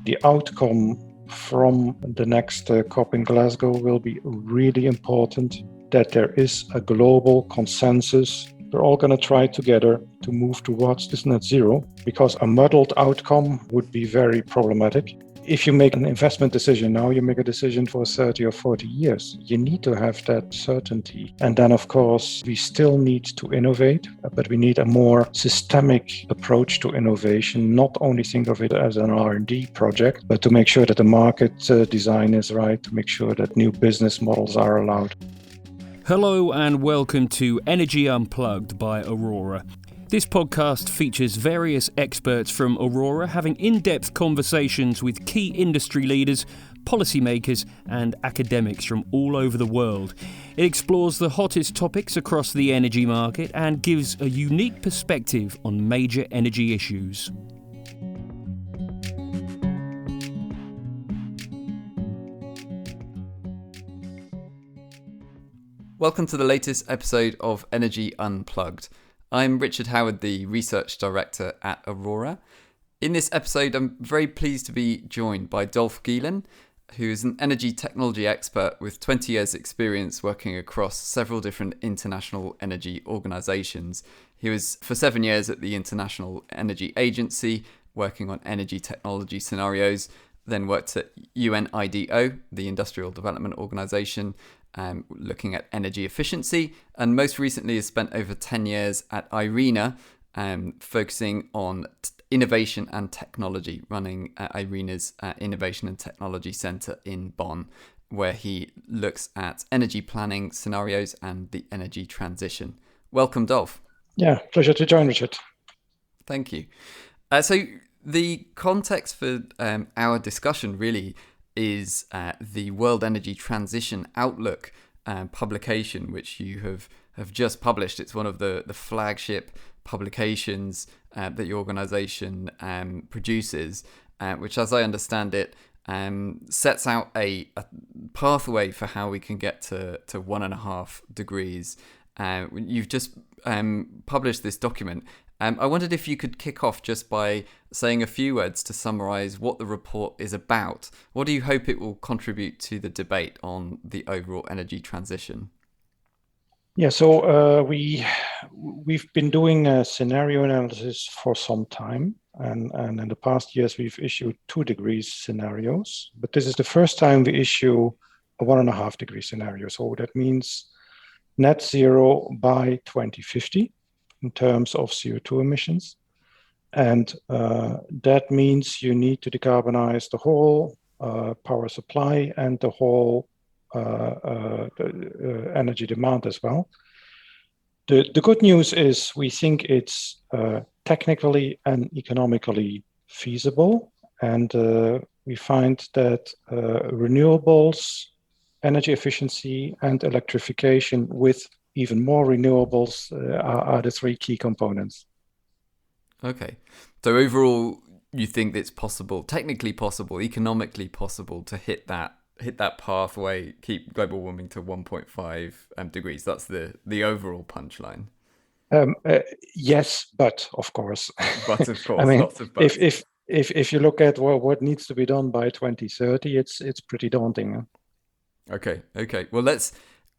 The outcome from the next COP in Glasgow will be really important, that there is a global consensus. We're all going to try together to move towards this net zero, because a muddled outcome would be very problematic. If you make an investment decision now, you make a decision for 30 or 40 years. You need to have that certainty. And then, of course, we still need to innovate, but we need a more systemic approach to innovation, not only think of it as an R&D project, but to make sure that the market design is right, to make sure that new business models are allowed. Hello and welcome to Energy Unplugged by Aurora. This podcast features various experts from Aurora having in-depth conversations with key industry leaders, policymakers and academics from all over the world. It explores the hottest topics across the energy market and gives a unique perspective on major energy issues. Welcome to the latest episode of Energy Unplugged. I'm Richard Howard, the Research Director at Aurora. In this episode, I'm very pleased to be joined by Dolf Gielen, who is an energy technology expert with 20 years' experience working across several different international energy organisations. He was for 7 years at the International Energy Agency, working on energy technology scenarios, then worked at UNIDO, the Industrial Development Organisation, looking at energy efficiency, and most recently has spent over 10 years at IRENA, focusing on innovation and technology, running IRENA's Innovation and Technology Centre in Bonn, where he looks at energy planning scenarios and the energy transition. Welcome, Dolf. Yeah, pleasure to join, Richard. Thank you. So the context for our discussion really is the World Energy Transition Outlook publication, which you have just published. It's one of the flagship publications that your organisation produces, which, as I understand it, sets out a pathway for how we can get to 1.5 degrees. You've just published this document. I wondered if you could kick off just by saying a few words to summarise what the report is about. What do you hope it will contribute to the debate on the overall energy transition? Yeah, so we've been doing a scenario analysis for some time, and in the past years we've issued 2 degrees scenarios, but this is the first time we issue a 1.5 degree scenario. So that means net zero by 2050. In terms of CO2 emissions. And that means you need to decarbonize the whole power supply and the whole energy demand as well. The good news is we think it's technically and economically feasible. And we find that renewables, energy efficiency and electrification with even more renewables are the 3 key components. Okay. So overall, you think it's possible, technically possible, economically possible to hit that pathway, keep global warming to 1.5 degrees. That's the overall punchline. Yes, but of course. But of course, I mean, lots of buts. If you look at what needs to be done by 2030, it's pretty daunting. Okay. Well,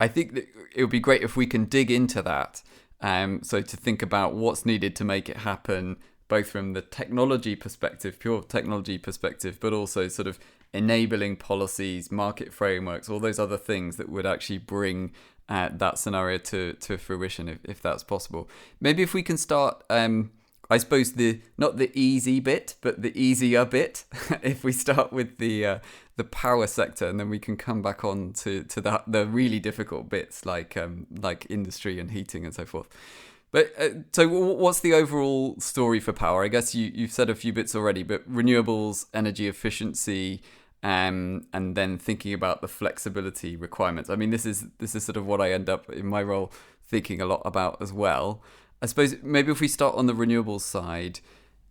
I think that it would be great if we can dig into that. So to think about what's needed to make it happen, both from the technology perspective, pure technology perspective, but also sort of enabling policies, market frameworks, all those other things that would actually bring that scenario to fruition, if that's possible. Maybe if we can start, I suppose not the easy bit, but the easier bit. If we start with the power sector, and then we can come back on to the really difficult bits like industry and heating and so forth. But so what's the overall story for power? I guess you've said a few bits already, but renewables, energy efficiency, and then thinking about the flexibility requirements. I mean, this is sort of what I end up in my role thinking a lot about as well. I suppose maybe if we start on the renewables side,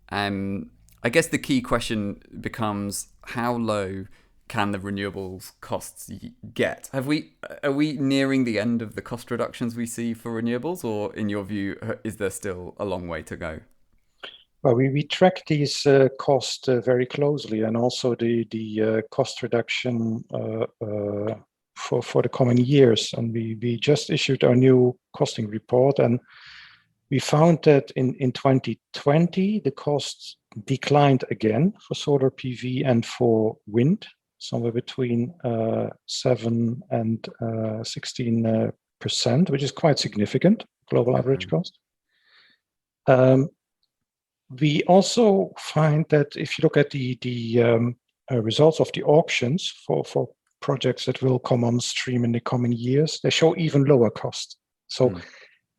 I guess the key question becomes how low can the renewables costs get? Are we nearing the end of the cost reductions we see for renewables, or in your view, is there still a long way to go? Well, we track these costs very closely, and also the cost reduction for the coming years. And we just issued our new costing report, and we found that in 2020 the costs declined again for solar PV and for wind, somewhere between 7 and 16%, which is quite significant global average cost. We also find that if you look at the results of the auctions for projects that will come on stream in the coming years, they show even lower cost. So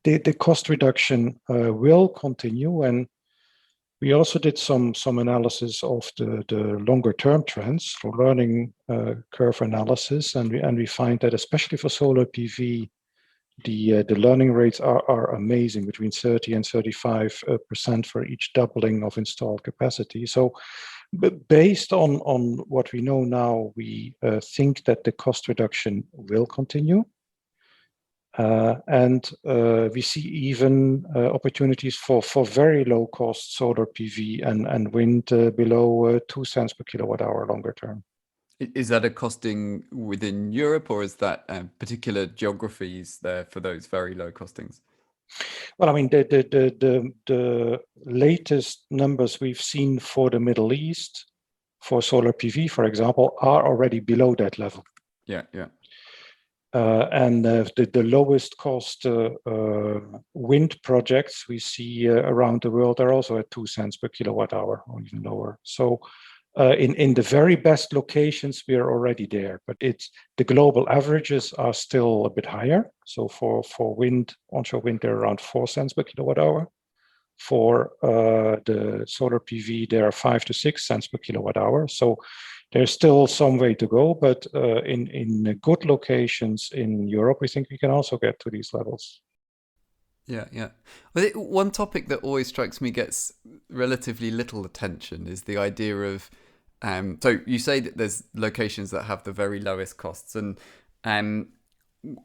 the cost reduction will continue, and we also did some analysis of the longer term trends for learning curve analysis, and we find that especially for solar PV, the learning rates are amazing, between 30 and 35% for each doubling of installed capacity. So based on what we know now, we think that the cost reduction will continue. And we see even opportunities for very low cost solar PV and wind below 2 cents per kilowatt hour longer term. Is that a costing within Europe, or is that particular geographies there for those very low costings? Well, I mean, the latest numbers we've seen for the Middle East for solar PV, for example, are already below that level. Yeah. And the lowest cost wind projects we see around the world are also at 2 cents per kilowatt hour or even lower. So in the very best locations, we are already there, but the global averages are still a bit higher. So for wind, onshore wind, they're around 4 cents per kilowatt hour. For the solar PV, there are 5 to 6 cents per kilowatt hour. So there's still some way to go, but in good locations in Europe, we think we can also get to these levels. Yeah. Well, one topic that always strikes me gets relatively little attention is the idea of, so you say that there's locations that have the very lowest costs, and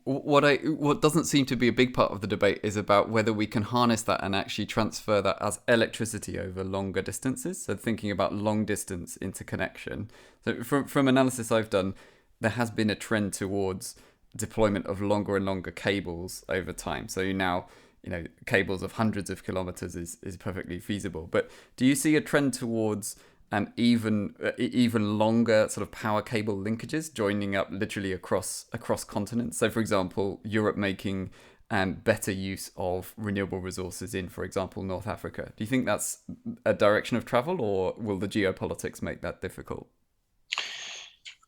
what doesn't seem to be a big part of the debate is about whether we can harness that and actually transfer that as electricity over longer distances. So thinking about long distance interconnection. So from analysis I've done, there has been a trend towards deployment of longer and longer cables over time. So now, cables of hundreds of kilometers is perfectly feasible. But do you see a trend towards even longer sort of power cable linkages joining up literally across continents? So, for example, Europe making better use of renewable resources in, for example, North Africa. Do you think that's a direction of travel, or will the geopolitics make that difficult?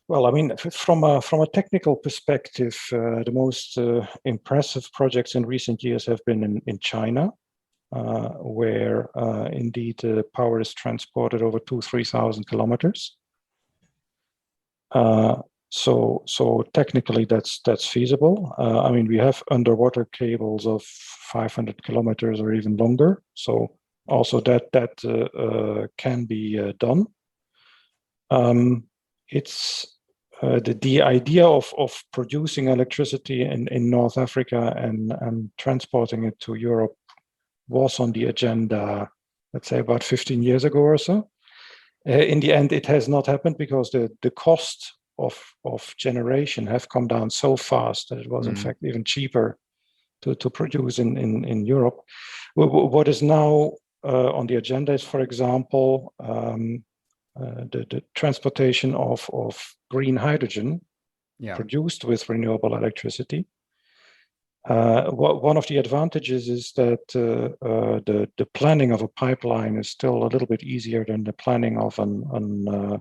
Well, I mean, from a technical perspective, the most impressive projects in recent years have been in China, where indeed power is transported over 3,000 kilometers. So technically that's feasible. I mean, we have underwater cables of 500 kilometers or even longer. So also that can be done. It's the idea of producing electricity in North Africa and transporting it to Europe was on the agenda, let's say about 15 years ago or so. In the end, it has not happened because the cost of generation have come down so fast that it was in fact even cheaper to produce in Europe. What is now on the agenda is, for example, the transportation of green hydrogen produced with renewable electricity. One of the advantages is that the planning of a pipeline is still a little bit easier than the planning of an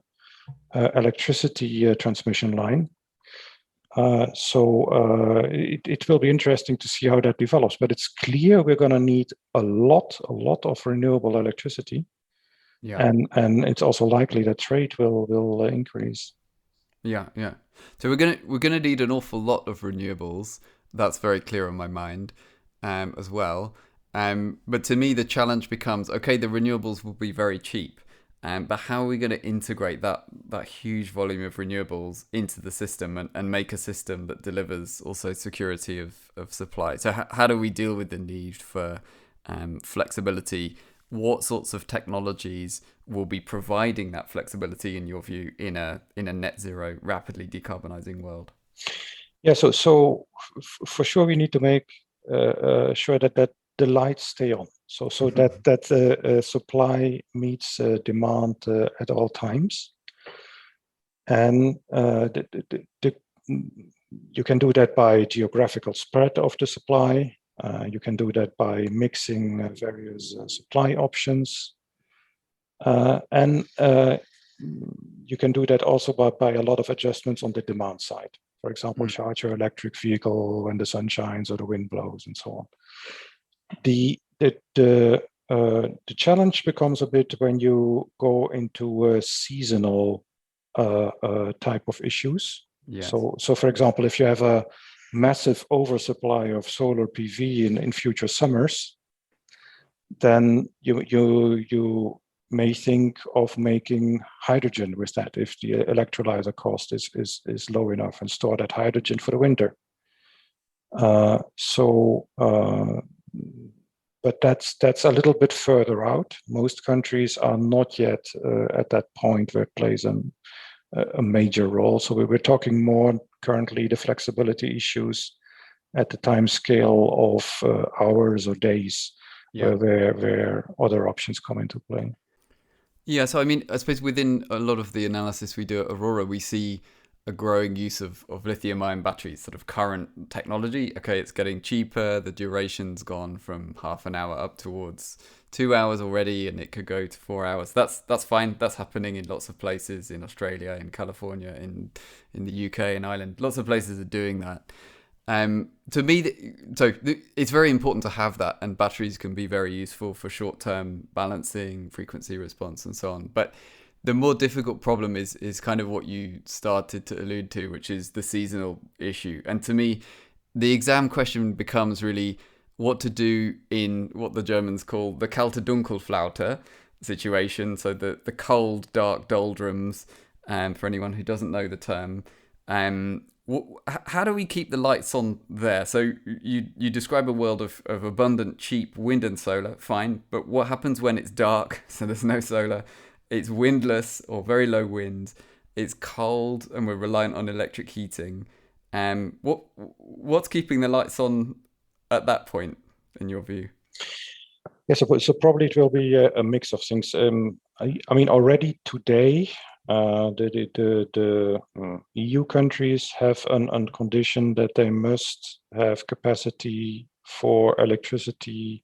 electricity transmission line. So it will be interesting to see how that develops. But it's clear we're going to need a lot of renewable electricity. Yeah. And it's also likely that trade will increase. Yeah. So we're gonna need an awful lot of renewables. That's very clear in my mind, as well. But to me, the challenge becomes, okay, the renewables will be very cheap, but how are we going to integrate that huge volume of renewables into the system and make a system that delivers also security of supply? So how do we deal with the need for flexibility what sorts of technologies will be providing that flexibility, in your view, in a net zero, rapidly decarbonising world? Yeah, so for sure we need to make sure that the lights stay on, so that supply meets demand at all times, and you can do that by geographical spread of the supply. You can do that by mixing various supply options, and you can do that also by a lot of adjustments on the demand side. For example, charge your electric vehicle when the sun shines or the wind blows, and so on. The challenge becomes a bit when you go into a seasonal type of issues. Yes. So for example, if you have a massive oversupply of solar PV in future summers, then you may think of making hydrogen with that if the electrolyzer cost is low enough, and store that hydrogen for the winter. But that's a little bit further out. Most countries are not yet at that point where it plays a major role. So we're talking more currently the flexibility issues at the time scale of hours or days, where other options come into play. Yeah, so I mean, I suppose within a lot of the analysis we do at Aurora, we see a growing use of lithium-ion batteries, sort of current technology. Okay, it's getting cheaper. The duration's gone from half an hour up towards 2 hours already, and it could go to 4 hours. That's fine. That's happening in lots of places, in Australia, in California, in the UK, and Ireland. Lots of places are doing that. To me, it's very important to have that, and batteries can be very useful for short-term balancing, frequency response, and so on. But the more difficult problem is kind of what you started to allude to, which is the seasonal issue. And to me, the exam question becomes really what to do in what the Germans call the kalte Dunkelflaute situation, so the cold, dark doldrums, for anyone who doesn't know the term. How do we keep the lights on there? So you describe a world of abundant, cheap wind and solar, fine. But what happens when it's dark, so there's no solar, it's windless or very low wind, it's cold, and we're reliant on electric heating? What's keeping the lights on at that point, in your view? Yes, so probably it will be a mix of things. I mean, already today, the EU countries have an condition that they must have capacity for electricity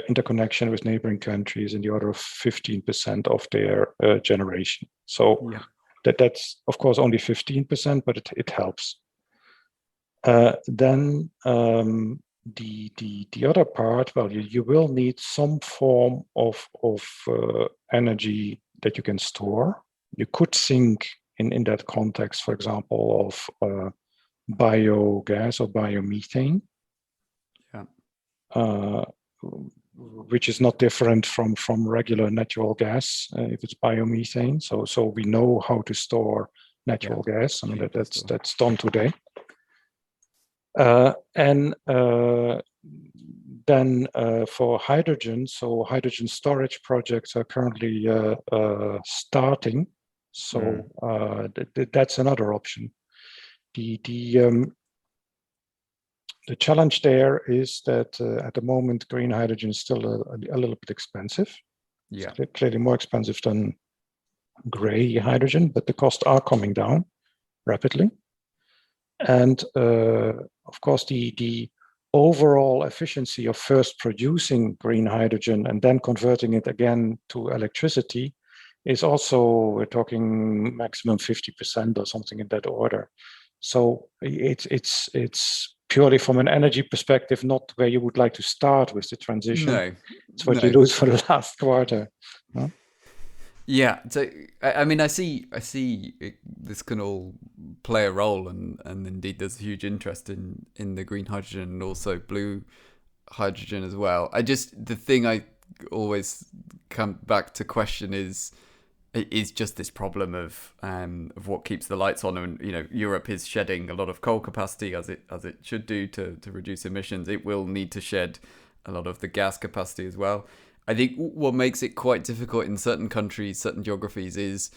interconnection with neighboring countries in the order of 15% of their generation. So that's of course only 15%, but it helps. Then the other part, well, you will need some form of energy that you can store. You could think in that context, for example, of biogas or biomethane, which is not different from regular natural gas if it's biomethane. So we know how to store natural gas. I mean, that's done today. And then for hydrogen, so hydrogen storage projects are currently starting. So that's another option. The challenge there is that at the moment, green hydrogen is still a little bit expensive. Yeah, it's clearly more expensive than gray hydrogen, but the costs are coming down rapidly. And of course, the overall efficiency of first producing green hydrogen and then converting it again to electricity is also, we're talking maximum 50% or something in that order. So it's purely from an energy perspective, not where you would like to start with the transition. No, it's what you lose for the last quarter. Huh? Yeah, so I mean, I see this can all play a role, and indeed there's a huge interest in the green hydrogen and also blue hydrogen as well. The thing I always come back to question is just this problem of what keeps the lights on. And Europe is shedding a lot of coal capacity as it should do to reduce emissions. It will need to shed a lot of the gas capacity as well. I think what makes it quite difficult in certain countries, certain geographies, is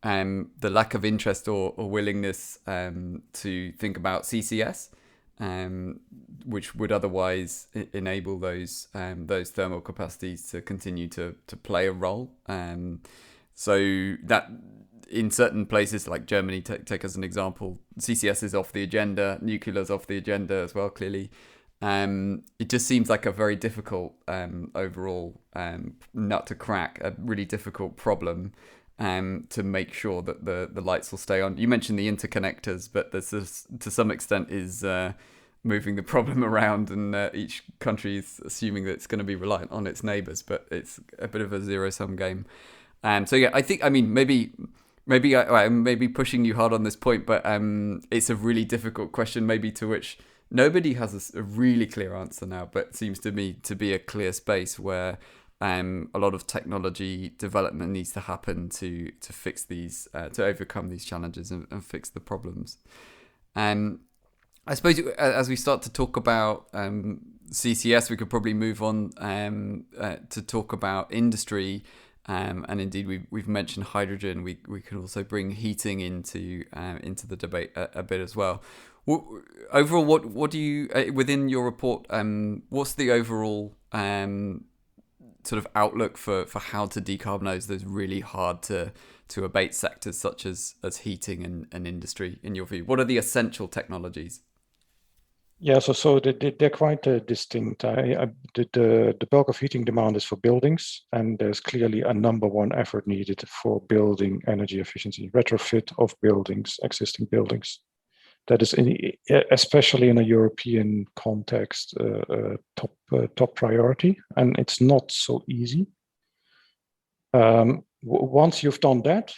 the lack of interest or willingness to think about CCS, which would otherwise enable those thermal capacities to continue to play a role. So that in certain places like Germany, take as an example, CCS is off the agenda, nuclear is off the agenda as well, clearly. It just seems like a very difficult overall nut to crack, a really difficult problem to make sure that the lights will stay on. You mentioned the interconnectors, but this is, to some extent, is moving the problem around, and each country is assuming that it's going to be reliant on its neighbours, but it's a bit of a zero-sum game. So yeah, I mean, maybe I'm maybe pushing you hard on this point, but it's a really difficult question, maybe to which nobody has a really clear answer now, but it seems to me to be a clear space where a lot of technology development needs to happen to fix these, to overcome these challenges and fix the problems. I suppose as we start to talk about CCS, we could probably move on to talk about industry. And indeed, we've mentioned hydrogen. We could also bring heating into the debate a bit as well. Overall, what do you within your report? What's the overall sort of outlook for how to decarbonize those really hard to abate sectors such as heating and industry? In your view, what are the essential technologies? Yeah, so they're quite distinct. The bulk of heating demand is for buildings, and there's clearly a number one effort needed for building energy efficiency, retrofit of buildings, existing buildings. That is, especially in a European context, top priority, and it's not so easy. Once you've done that,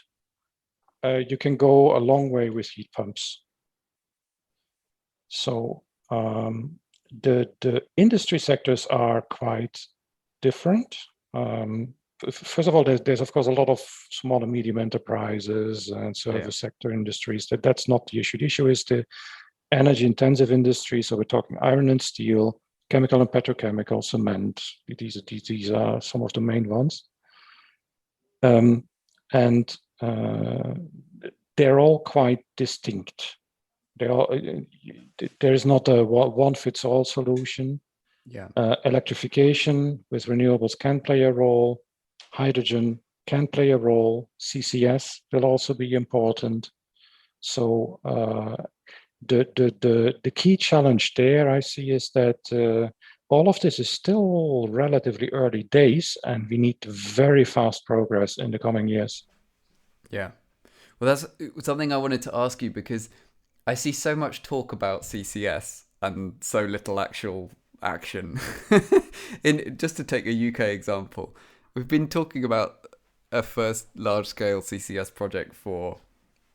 you can go a long way with heat pumps. So the industry sectors are quite different. First of all, there's of course a lot of small and medium enterprises and service sector industries. That's not the issue. The issue is the energy intensive industry. So we're talking iron and steel, chemical and petrochemical, cement. These are some of the main ones. And they're all quite distinct. There is not a one-fits-all solution. Yeah. Electrification with renewables can play a role. Hydrogen can play a role. CCS will also be important. So the key challenge there I see is that all of this is still relatively early days, and we need very fast progress in the coming years. Yeah. Well, that's something I wanted to ask you, because I see so much talk about CCS and so little actual action. Just to take a UK example, we've been talking about a first large-scale CCS project for,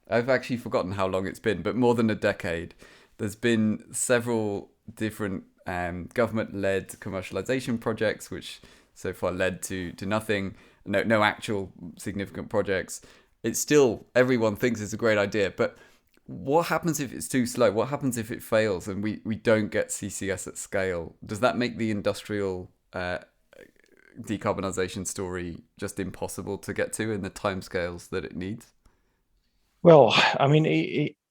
I've actually forgotten how long it's been, but more than a decade. There's been several different government-led commercialization projects, which so far led to nothing, no actual significant projects. It's still, everyone thinks it's a great idea, but what happens if it's too slow? What happens if it fails and we don't get CCS at scale? Does that make the industrial decarbonisation story just impossible to get to in the timescales that it needs? Well, I mean,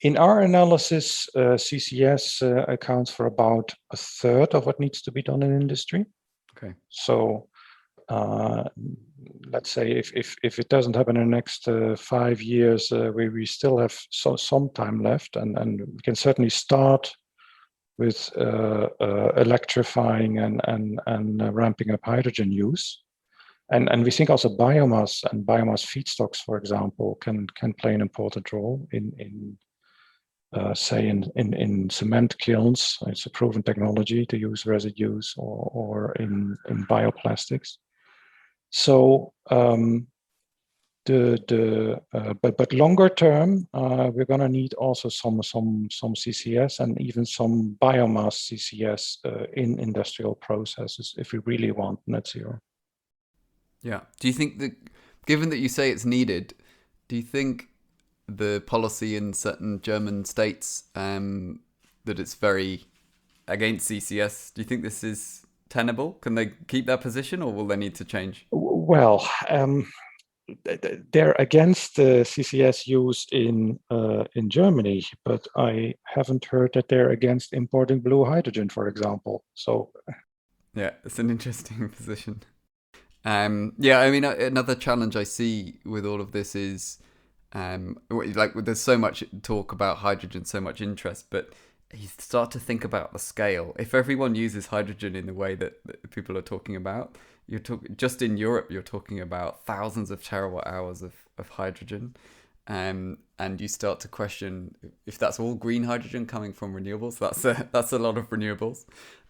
in our analysis, CCS accounts for about a third of what needs to be done in industry. Okay. So let's say if it doesn't happen in the next 5 years, we still have some time left, and we can certainly start with electrifying and ramping up hydrogen use, and we think also biomass and biomass feedstocks, for example, can play an important role in cement kilns. It's a proven technology to use residues, or in bioplastics. So but longer term, we're going to need also some CCS and even some biomass CCS in industrial processes if we really want net zero. Yeah. Do you think that, given that you say it's needed, do you think the policy in certain German states that it's very against CCS? Do you think this is tenable? Can they keep that position, or will they need to change? Well, they're against the CCS use in Germany, but I haven't heard that they're against importing blue hydrogen, for example. So yeah, it's an interesting position. Yeah, I mean, another challenge I see with all of this is, like, there's so much talk about hydrogen, so much interest, but you start to think about the scale. If everyone uses hydrogen in the way that people are talking about, just in Europe, you're talking about thousands of terawatt hours of hydrogen. And you start to question if that's all green hydrogen coming from renewables. That's a lot of renewables.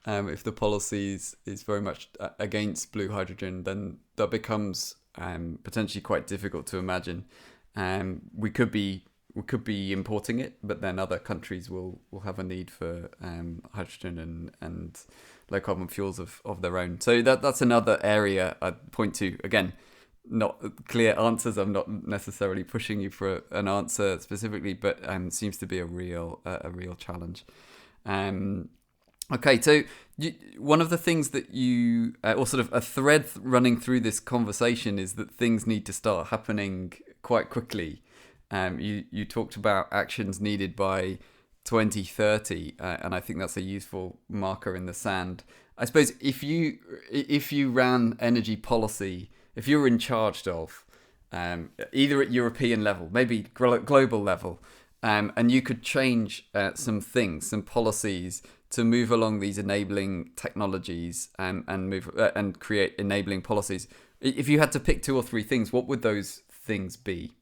If the policy is very much against blue hydrogen, then that becomes potentially quite difficult to imagine. We could be importing it, but then other countries will have a need for hydrogen and low carbon fuels of their own. So that's another area I'd point to. Again, not clear answers. I'm not necessarily pushing you for an answer specifically, but seems to be a real challenge. Okay, so one of the things that you, or sort of a thread running through this conversation, is that things need to start happening quite quickly. You talked about actions needed by 2030, and I think that's a useful marker in the sand. I suppose if you ran energy policy, if you were in charge, Dolf, either at European level, maybe global level, and you could change some things, some policies to move along these enabling technologies and create enabling policies. If you had to pick 2 or 3 things, what would those things be?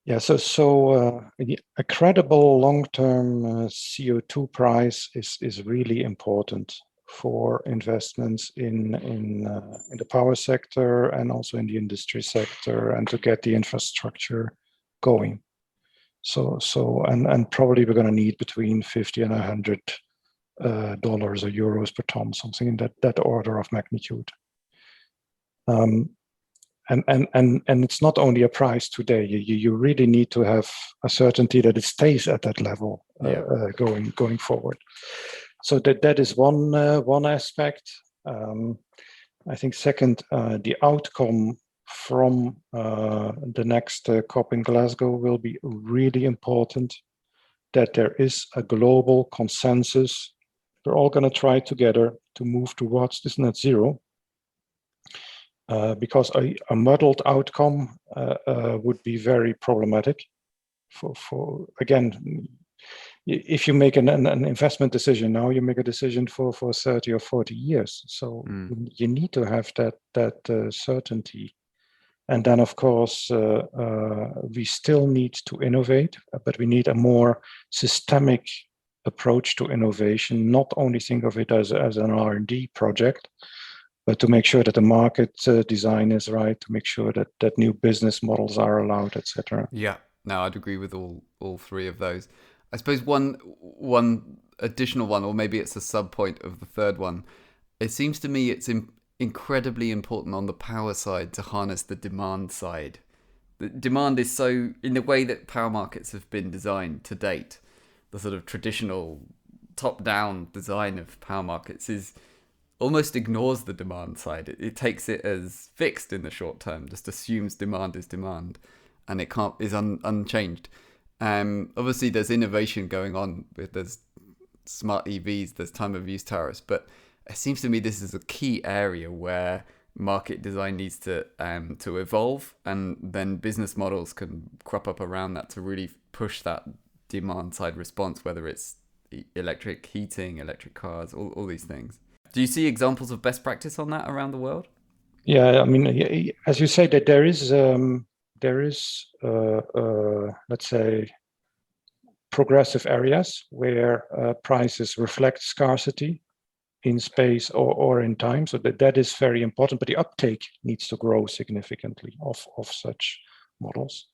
yeah, so a credible long-term CO2 price is really important for investments in the power sector and also in the industry sector, and to get the infrastructure going. So and probably we're going to need between $50 and $100 or euros per ton, something in that order of magnitude. And it's not only a price today. You really need to have a certainty that it stays at that level going forward. So that is one aspect. I think second, the outcome from the next COP in Glasgow will be really important, that there is a global consensus. We're all going to try together to move towards this net zero, because a muddled outcome would be very problematic. For again, if you make an investment decision now, you make a decision for 30 or 40 years. So you need to have that certainty. And then, of course, we still need to innovate, but we need a more systemic approach to innovation. Not only think of it as an R&D project, but to make sure that the market design is right, to make sure that new business models are allowed, etc. Yeah, no, I'd agree with all 3 of those. I suppose one additional one, or maybe it's a sub point of the third one. It seems to me it's incredibly important on the power side to harness the demand side. The demand is so, in the way that power markets have been designed to date, the sort of traditional top-down design of power markets is almost ignores the demand side. It takes it as fixed in the short term, just assumes demand is demand, and it is unchanged. Obviously, there's innovation going on. There's smart EVs, there's time of use tariffs, but it seems to me this is a key area where market design needs to evolve, and then business models can crop up around that to really push that demand side response, whether it's electric heating, electric cars, all these things. Do you see examples of best practice on that around the world? Yeah, I mean, as you say, that there is let's say, progressive areas where prices reflect scarcity in space or in time. So that is very important, but the uptake needs to grow significantly of such models.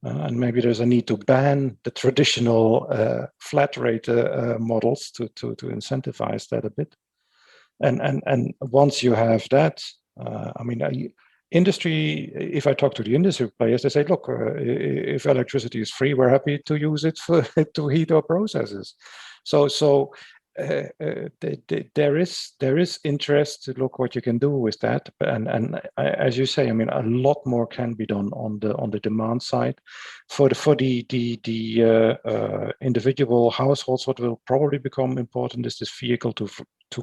And maybe there's a need to ban the traditional flat rate models to incentivize that a bit. And once you have that, I mean, industry, if I talk to the industry players, they say, look, if electricity is free, we're happy to use it to heat our processes. So there is interest to look what you can do with that, and as you say, I mean, a lot more can be done on the demand side. For the individual households, what will probably become important is this vehicle to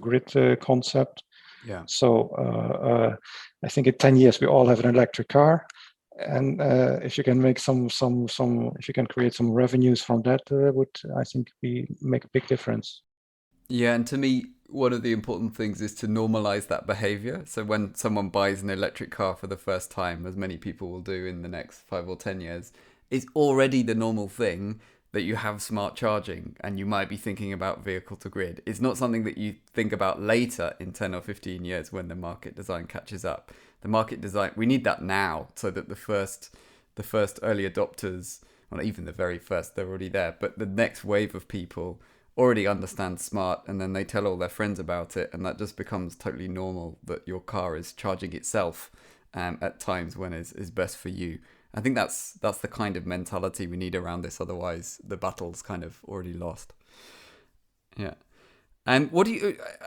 grid concept. Yeah. So I think in 10 years we all have an electric car, and if you can make if you can create some revenues from that, would, I think, make a big difference. Yeah, and to me, one of the important things is to normalize that behavior. So when someone buys an electric car for the first time, as many people will do in the next 5 or 10 years, it's already the normal thing that you have smart charging, and you might be thinking about vehicle to grid. It's not something that you think about later in 10 or 15 years when the market design catches up. The market design, we need that now, so that the first early adopters, well, not even the very first, they're already there, but the next wave of people already understand smart, and then they tell all their friends about it, and that just becomes totally normal that your car is charging itself at times when is best for you. I think that's the kind of mentality we need around this. Otherwise, the battle's kind of already lost. Yeah. And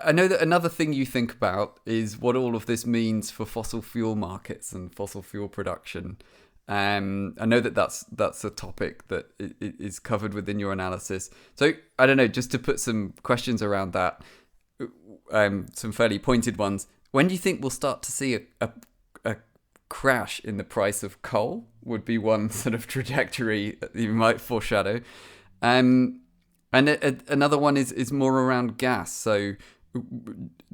I know that another thing you think about is what all of this means for fossil fuel markets and fossil fuel production. I know that's a topic that is covered within your analysis. So I don't know, just to put some questions around that, some fairly pointed ones. When do you think we'll start to see a crash in the price of coal? Would be one sort of trajectory that you might foreshadow. And another one is more around gas. So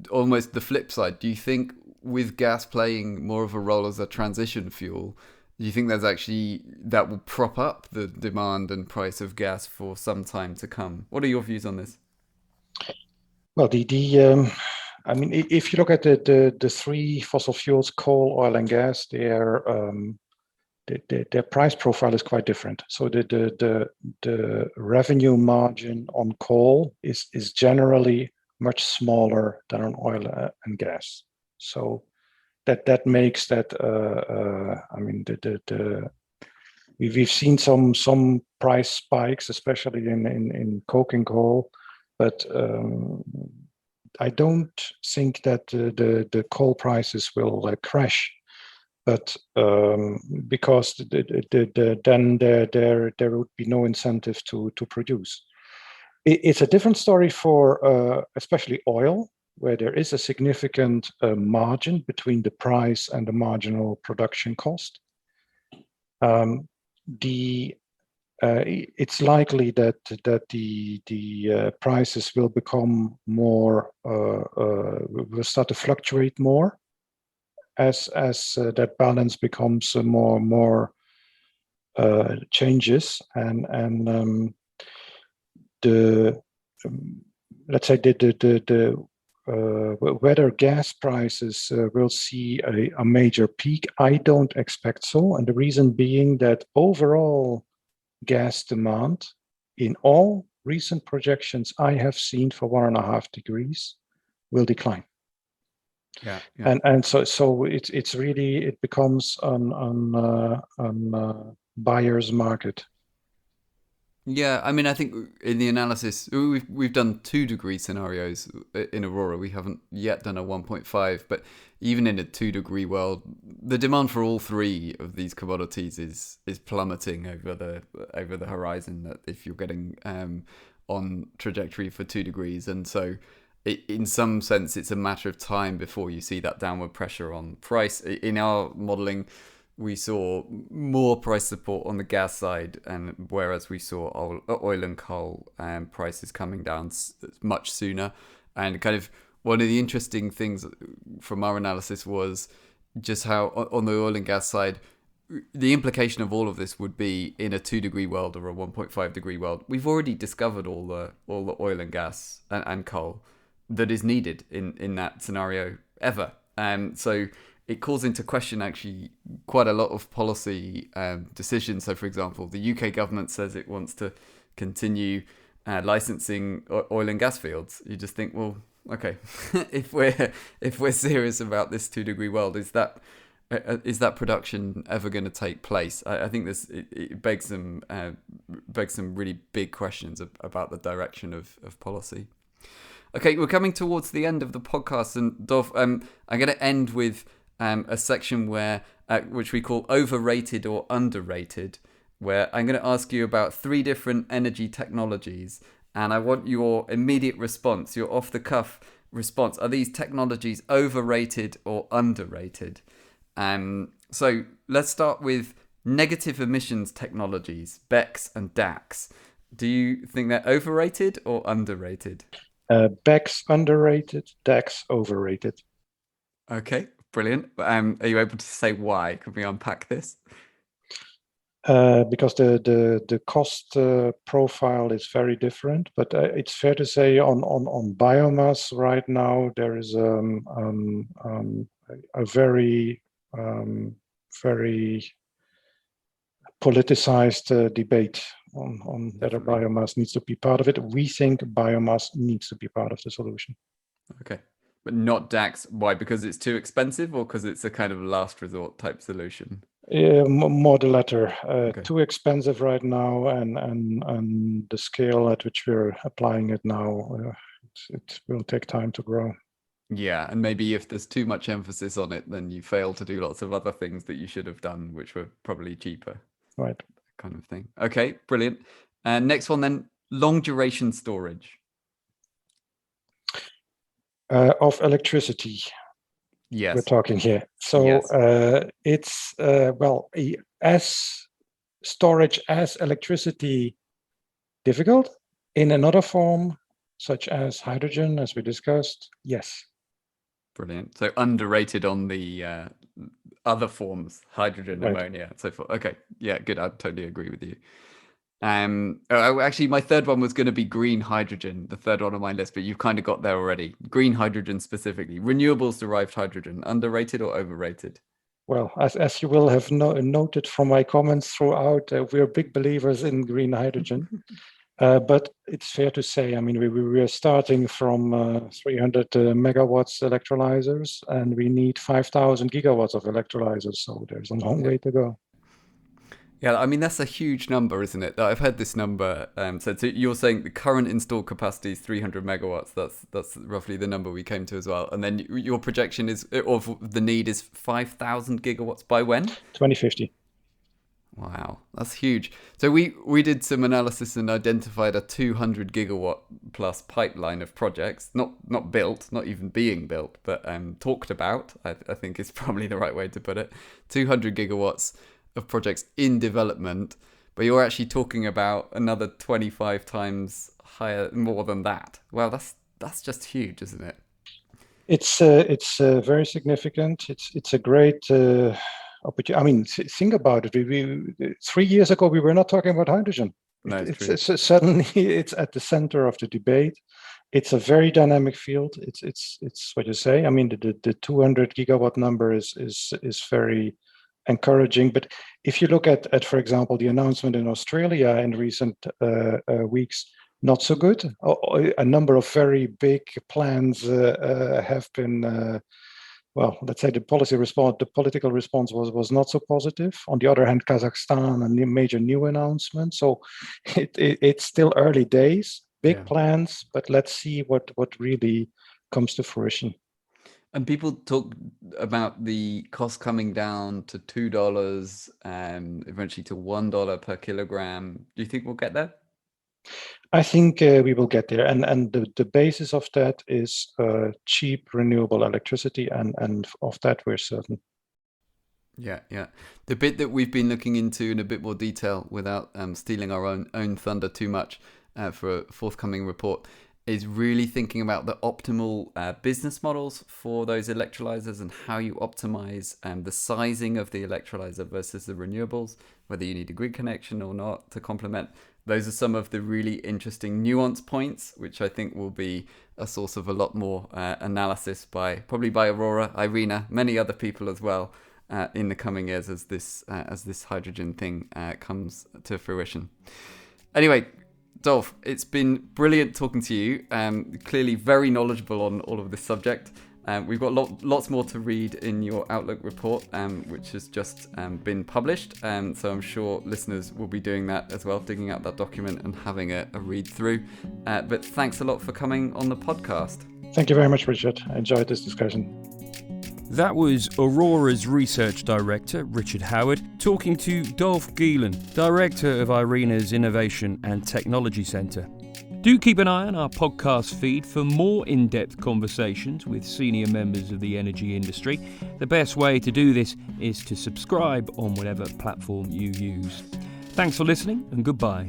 almost the flip side. Do you think with gas playing more of a role as a transition fuel, do you think that will prop up the demand and price of gas for some time to come? What are your views on this? Well, I mean, if you look at the three fossil fuels, coal, oil, and gas, their price profile is quite different. So the revenue margin on coal is generally much smaller than on oil and gas. So that makes that I mean we've seen some price spikes, especially in coking coal, but I don't think that the coal prices will crash. But because then there would be no incentive to produce. It's a different story for especially oil, where there is a significant margin between the price and the marginal production cost. It's likely that the prices will become more will start to fluctuate more as that balance becomes more changes, and let's say the whether gas prices will see a major peak, I don't expect so, and the reason being that overall gas demand in all recent projections I have seen for 1.5 degrees will decline. Yeah. And so it's really, it becomes an buyer's market. Yeah, I mean, I think in the analysis, we've done 2 degree scenarios in Aurora. We haven't yet done a 1.5, but even in a 2 degree world, the demand for all three of these commodities is plummeting over the horizon. That if you're getting on trajectory for 2 degrees, and so in some sense, it's a matter of time before you see that downward pressure on price. In our modelling, we saw more price support on the gas side, and whereas we saw oil and coal prices coming down much sooner. And kind of one of the interesting things from our analysis was just how on the oil and gas side, the implication of all of this would be in a 2 degree world or a 1.5 degree world, we've already discovered all the oil and gas and coal that is needed in that scenario ever. So it calls into question actually quite a lot of policy decisions. So, for example, the UK government says it wants to continue licensing oil and gas fields. You just think, well, okay, if we're serious about this 2 degree world, is that production ever going to take place? I think it begs some really big questions about the direction of policy. Okay, we're coming towards the end of the podcast, and Dolf, I'm going to end with a section where, which we call overrated or underrated, where I'm going to ask you about 3 different energy technologies, and I want your immediate response, your off-the-cuff response. Are these technologies overrated or underrated? So let's start with negative emissions technologies, BECCS and DACs. Do you think they're overrated or underrated? BECCS underrated, DACs overrated. Okay, brilliant. Are you able to say why? Could we unpack this? Because the cost profile is very different, but it's fair to say on biomass right now there is a very politicized debate on whether biomass needs to be part of it. We think biomass needs to be part of the solution. Okay, but not DACs. Why? Because it's too expensive, or because it's a kind of last resort type solution? More the latter. Okay. Too expensive right now, and the scale at which we're applying it now, it will take time to grow. Yeah, and maybe if there's too much emphasis on it, then you fail to do lots of other things that you should have done, which were probably cheaper. Right. Kind of thing. Okay, brilliant. And next one then, long duration storage. Of electricity. Yes. We're talking here. So yes. It's as storage as electricity difficult in another form, such as hydrogen, as we discussed. Yes. Brilliant. So underrated on the other forms, hydrogen, right. Ammonia, and so forth. Okay. Yeah, good. I totally agree with you. Actually, my third one was going to be green hydrogen, the third one on my list, but you've kind of got there already. Green hydrogen specifically, renewables derived hydrogen, underrated or overrated? Well, as you will have noted from my comments throughout, we're big believers in green hydrogen. But it's fair to say, I mean, we are starting from 300 megawatts electrolyzers, and we need 5,000 gigawatts of electrolyzers. So there's a long way to go. Yeah, I mean, that's a huge number, isn't it? I've heard this number. So you're saying the current installed capacity is 300 megawatts. That's roughly the number we came to as well. And then your projection is, of the need is 5,000 gigawatts by when? 2050. Wow, that's huge. So we did some analysis and identified a 200 gigawatt plus pipeline of projects, not built, not even being built, but talked about, I think is probably the right way to put it. 200 gigawatts of projects in development, but you're actually talking about another 25 times higher, more than that. Wow, that's just huge, isn't it? It's very significant. It's a great opportunity. I mean, think about it. We 3 years ago we were not talking about hydrogen. No, it's suddenly it's at the center of the debate. It's a very dynamic field. It's what you say. I mean, the 200 gigawatt number is very encouraging. But if you look at, for example, the announcement in Australia in recent weeks, not so good. A number of very big plans have been, let's say the political response was not so positive. On the other hand, Kazakhstan, a major new announcement. So it's still early days, big plans, but let's see what really comes to fruition. And people talk about the cost coming down to $2 and eventually to $1 per kilogram. Do you think we'll get there? I think we will get there. And the basis of that is cheap renewable electricity. And of that, we're certain. Yeah. The bit that we've been looking into in a bit more detail without stealing our own thunder too much for a forthcoming report is really thinking about the optimal business models for those electrolyzers and how you optimize the sizing of the electrolyzer versus the renewables, whether you need a grid connection or not to complement. Those are some of the really interesting nuance points, which I think will be a source of a lot more analysis probably by Aurora, IRENA, many other people as well in the coming years as this hydrogen thing comes to fruition. Anyway, Dolf, it's been brilliant talking to you. Clearly very knowledgeable on all of this subject. We've got lots more to read in your Outlook report, which has just been published. So I'm sure listeners will be doing that as well, digging out that document and having a read through. But thanks a lot for coming on the podcast. Thank you very much, Richard. I enjoyed this discussion. That was Aurora's Research Director, Richard Howard, talking to Dolf Gielen, Director of IRENA's Innovation and Technology Centre. Do keep an eye on our podcast feed for more in-depth conversations with senior members of the energy industry. The best way to do this is to subscribe on whatever platform you use. Thanks for listening and goodbye.